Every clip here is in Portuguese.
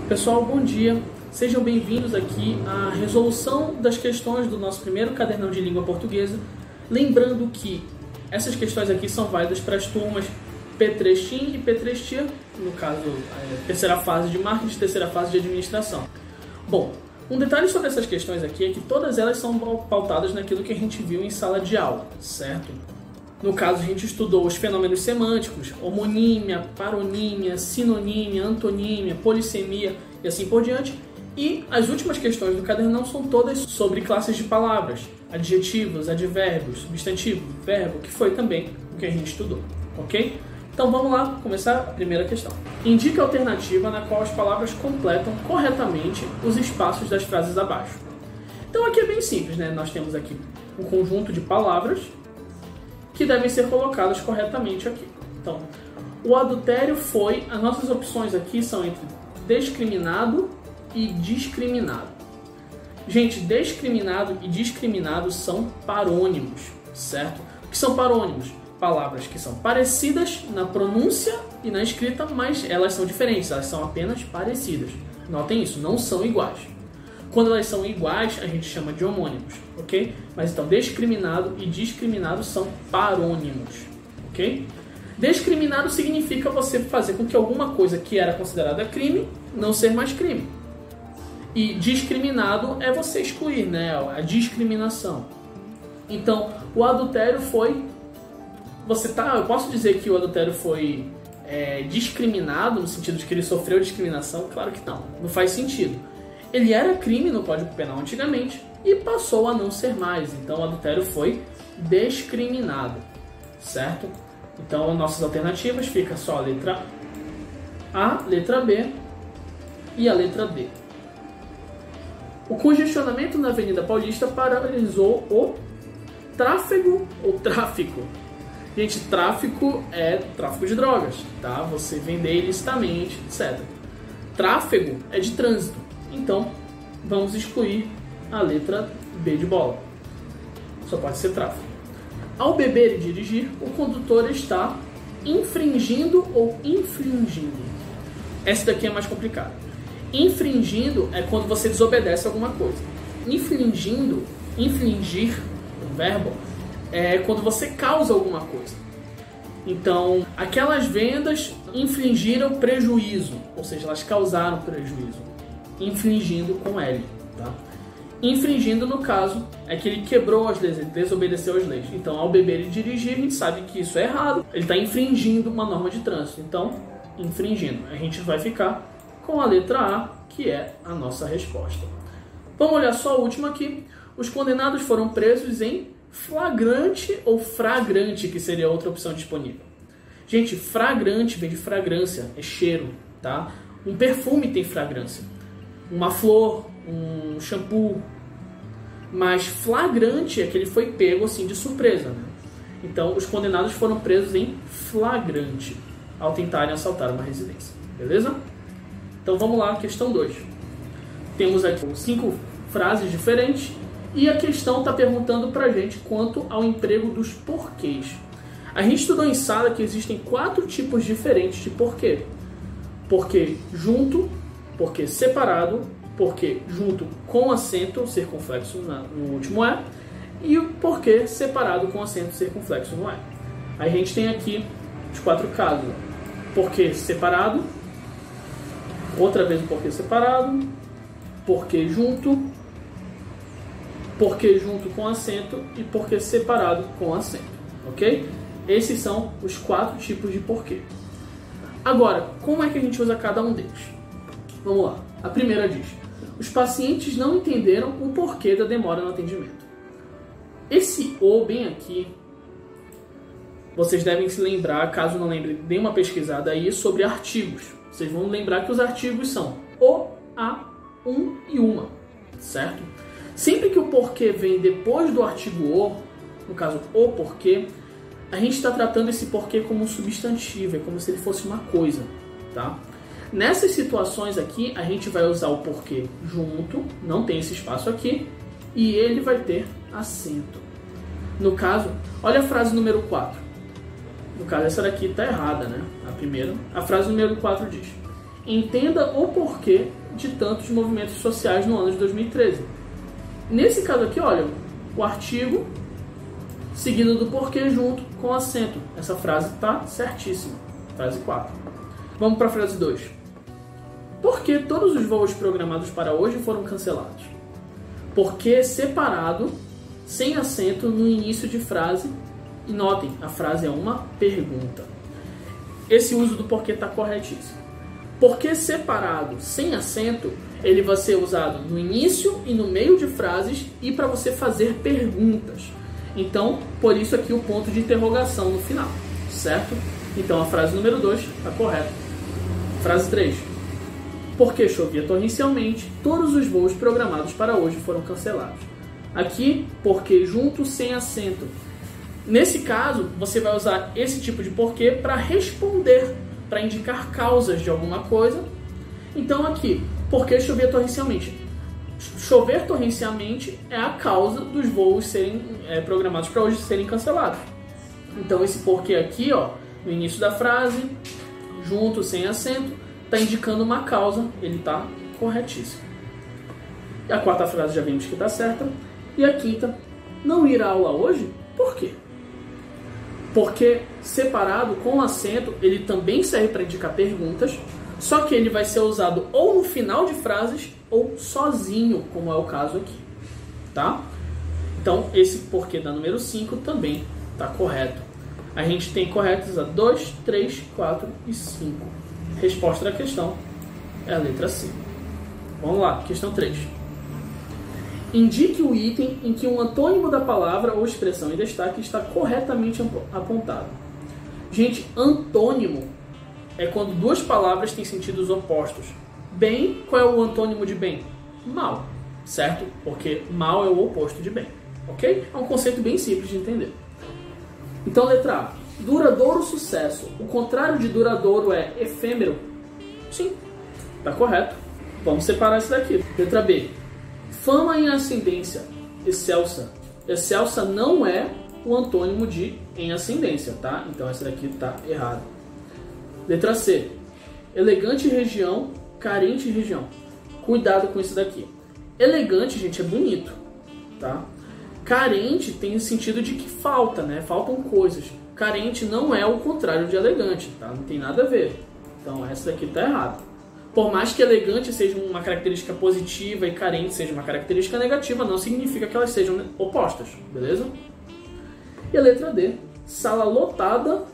Pessoal, bom dia. Sejam bem-vindos aqui à resolução das questões do nosso primeiro cadernão de língua portuguesa. Lembrando que essas questões aqui são válidas para as turmas P3 TIM e P3 TIA, no caso, terceira fase de marketing e terceira fase de administração. Bom, um detalhe sobre essas questões aqui é que todas elas são pautadas naquilo que a gente viu em sala de aula, certo? No caso, a gente estudou os fenômenos semânticos, homonímia, paronímia, sinonímia, antonímia, polissemia e assim por diante. E as últimas questões do cadernão são todas sobre classes de palavras, adjetivos, advérbios, substantivo, verbo, que foi também o que a gente estudou, ok? Então vamos lá, começar a primeira questão. Indique a alternativa na qual as palavras completam corretamente os espaços das frases abaixo. Então aqui é bem simples, né? Nós temos aqui um conjunto de palavras que devem ser colocadas corretamente aqui. Então, o adultério foi... As nossas opções aqui são entre discriminado e discriminado. Gente, discriminado e discriminado são parônimos, certo? O que são parônimos? Palavras que são parecidas na pronúncia e na escrita, mas elas são diferentes, elas são apenas parecidas. Notem isso, não são iguais. Quando elas são iguais, a gente chama de homônimos, ok? Mas então, discriminado e discriminado são parônimos, ok? Discriminado significa você fazer com que alguma coisa que era considerada crime não ser mais crime. E discriminado é você excluir, né? A discriminação. Então, o adultério foi... Eu posso dizer que o adultério foi discriminado no sentido de que ele sofreu discriminação? Claro que não, não faz sentido. Ele era crime no Código Penal antigamente e passou a não ser mais. Então, o adultério foi discriminado, certo? Então, nossas alternativas ficam só a letra A, letra B e a letra D. O congestionamento na Avenida Paulista paralisou o tráfego ou tráfico. Gente, tráfico é tráfico de drogas, tá? Você vender ilicitamente, etc. Tráfego é de trânsito. Então, vamos excluir a letra B de bola. Só pode ser tráfego. Ao beber e dirigir, o condutor está infringindo ou infringindo. Essa daqui é mais complicada. Infringindo é quando você desobedece alguma coisa. Infringindo, infligir, o verbo, é quando você causa alguma coisa. Então, aquelas vendas infligiram prejuízo, ou seja, elas causaram prejuízo. Infringindo com L, tá? Infringindo, no caso, é que ele quebrou as leis, ele desobedeceu as leis. Então, ao beber e dirigir, a gente sabe que isso é errado. Ele está infringindo uma norma de trânsito. Então, infringindo. A gente vai ficar com a letra A, que é a nossa resposta. Vamos olhar só a última aqui. Os condenados foram presos em flagrante ou fragrante, que seria outra opção disponível. Gente, fragrante vem de fragrância, é cheiro, tá? Um perfume tem fragrância. Uma flor, um shampoo. Mas flagrante é que ele foi pego assim de surpresa, né? Então, os condenados foram presos em flagrante ao tentarem assaltar uma residência. Beleza? Então, vamos lá, questão 2. Temos aqui 5 frases diferentes e a questão está perguntando para a gente quanto ao emprego dos porquês. A gente estudou em sala que existem 4 tipos diferentes de porquê. Porquê junto, porquê separado, porquê junto com acento circunflexo no último E e o porquê separado com acento circunflexo no E. Aí a gente tem aqui os 4 casos. Porquê separado, outra vez o porquê separado, porquê junto com acento e porquê separado com acento, ok? Esses são os 4 tipos de porquê. Agora, como é que a gente usa cada um deles? Vamos lá. A primeira diz: os pacientes não entenderam o porquê da demora no atendimento. Esse "o" bem aqui, vocês devem se lembrar, caso não lembrem, dê uma pesquisada aí sobre artigos. Vocês vão lembrar que os artigos são o, a, um e uma, certo? Sempre que o porquê vem depois do artigo o, no caso o porquê, a gente está tratando esse porquê como um substantivo, é como se ele fosse uma coisa, tá? Nessas situações aqui, a gente vai usar o porquê junto, não tem esse espaço aqui, e ele vai ter acento. No caso, olha a frase número 4. No caso, essa daqui está errada, né? A primeira. A frase número 4 diz: Entenda o porquê de tantos movimentos sociais no ano de 2013. Nesse caso aqui, olha, o artigo seguido do porquê junto com acento. Essa frase está certíssima. Frase 4. Vamos para a frase 2. Por que todos os voos programados para hoje foram cancelados? Porque separado, sem acento no início de frase. E notem, a frase é uma pergunta. Esse uso do porquê está corretíssimo. Porque separado, sem acento, ele vai ser usado no início e no meio de frases e para você fazer perguntas. Então, por isso aqui o ponto de interrogação no final, certo? Então, a frase número 2 está correta. Frase 3. Porque chovia torrencialmente, todos os voos programados para hoje foram cancelados. Aqui, porque junto sem acento. Nesse caso, você vai usar esse tipo de porquê para responder, para indicar causas de alguma coisa. Então aqui, porque chovia torrencialmente? Chover torrencialmente é a causa dos voos serem programados para hoje serem cancelados. Então esse porquê aqui, ó, no início da frase, junto, sem acento, está indicando uma causa, ele está corretíssimo. E a quarta frase já vimos que está certa. E a quinta, não ir à aula hoje? Por quê? Porque separado com acento, ele também serve para indicar perguntas, só que ele vai ser usado ou no final de frases ou sozinho, como é o caso aqui, tá? Então, esse porquê da número 5 também está correto. A gente tem corretos a 2, 3, 4 e 5. Resposta da questão é a letra C. Vamos lá, questão 3. Indique o item em que um antônimo da palavra ou expressão em destaque está corretamente apontado. Gente, antônimo é quando duas palavras têm sentidos opostos. Bem, qual é o antônimo de bem? Mal, certo? Porque mal é o oposto de bem, ok? É um conceito bem simples de entender. Então, letra A. Duradouro sucesso. O contrário de duradouro é efêmero? Sim, está correto. Vamos separar isso daqui. Letra B. Fama em ascendência. Excelsa. Excelsa não é o antônimo de em ascendência, tá? Então essa daqui está errada. Letra C. Elegante região, carente região. Cuidado com isso daqui. Elegante, gente, é bonito, tá? Carente tem o sentido de que falta, né? Faltam coisas. Carente não é o contrário de elegante, tá? Não tem nada a ver. Então essa daqui está errada. Por mais que elegante seja uma característica positiva e carente seja uma característica negativa, não significa que elas sejam opostas, beleza? E a letra D. Sala lotada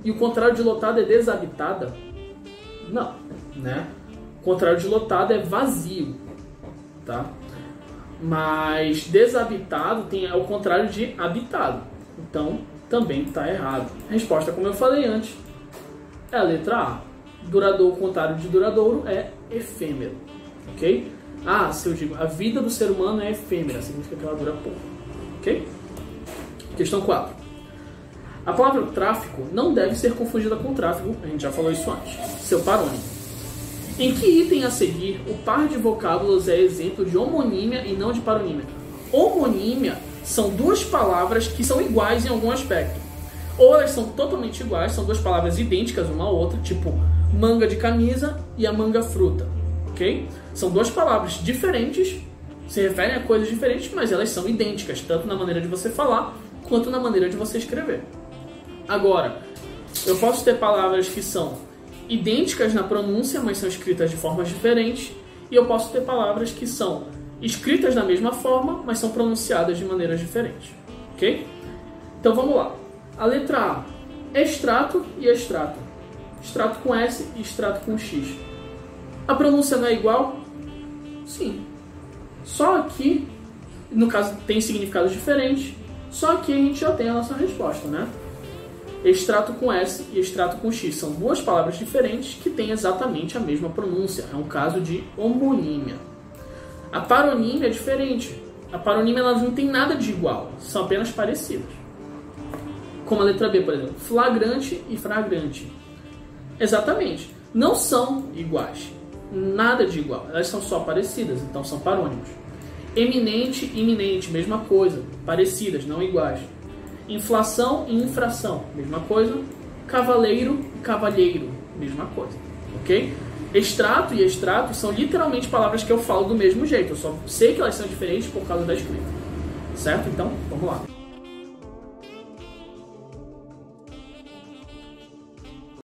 e o contrário de lotada é desabitada? Não, né? O contrário de lotada é vazio, tá? Mas desabitado é o contrário de habitado. Então, também está errado. A resposta, como eu falei antes, é a letra A. Duradouro, o contrário de duradouro é efêmero, ok? Ah, se eu digo, a vida do ser humano é efêmera, significa que ela dura pouco, ok? Questão 4. A palavra tráfico não deve ser confundida com tráfego, a gente já falou isso antes. Seu parônimo. Em que item a seguir o par de vocábulos é exemplo de homonímia e não de paronímia? Homonímia são duas palavras que são iguais em algum aspecto. Ou elas são totalmente iguais, são duas palavras idênticas uma à outra, tipo manga de camisa e a manga fruta, ok? São duas palavras diferentes, se referem a coisas diferentes, mas elas são idênticas, tanto na maneira de você falar, quanto na maneira de você escrever. Agora, eu posso ter palavras que são idênticas na pronúncia, mas são escritas de formas diferentes, e eu posso ter palavras que são escritas da mesma forma, mas são pronunciadas de maneiras diferentes, ok? Então vamos lá. A letra A, extrato e extrato. Extrato com S e extrato com X. A pronúncia não é igual? Sim. Só aqui, no caso tem significados diferentes, só aqui a gente já tem a nossa resposta, né? Extrato com S e extrato com X são duas palavras diferentes que têm exatamente a mesma pronúncia. É um caso de homonímia. A paronímia é diferente. A paronímia elas não tem nada de igual, são apenas parecidas. Como a letra B, por exemplo, flagrante e fragrante. Exatamente, não são iguais, nada de igual, elas são só parecidas, então são parônimos. Eminente e iminente, mesma coisa, parecidas, não iguais. Inflação e infração, mesma coisa. Cavaleiro e cavalheiro, mesma coisa, ok? Extrato e extrato são literalmente palavras que eu falo do mesmo jeito. Eu só sei que elas são diferentes por causa da escrita. Certo? Então, vamos lá.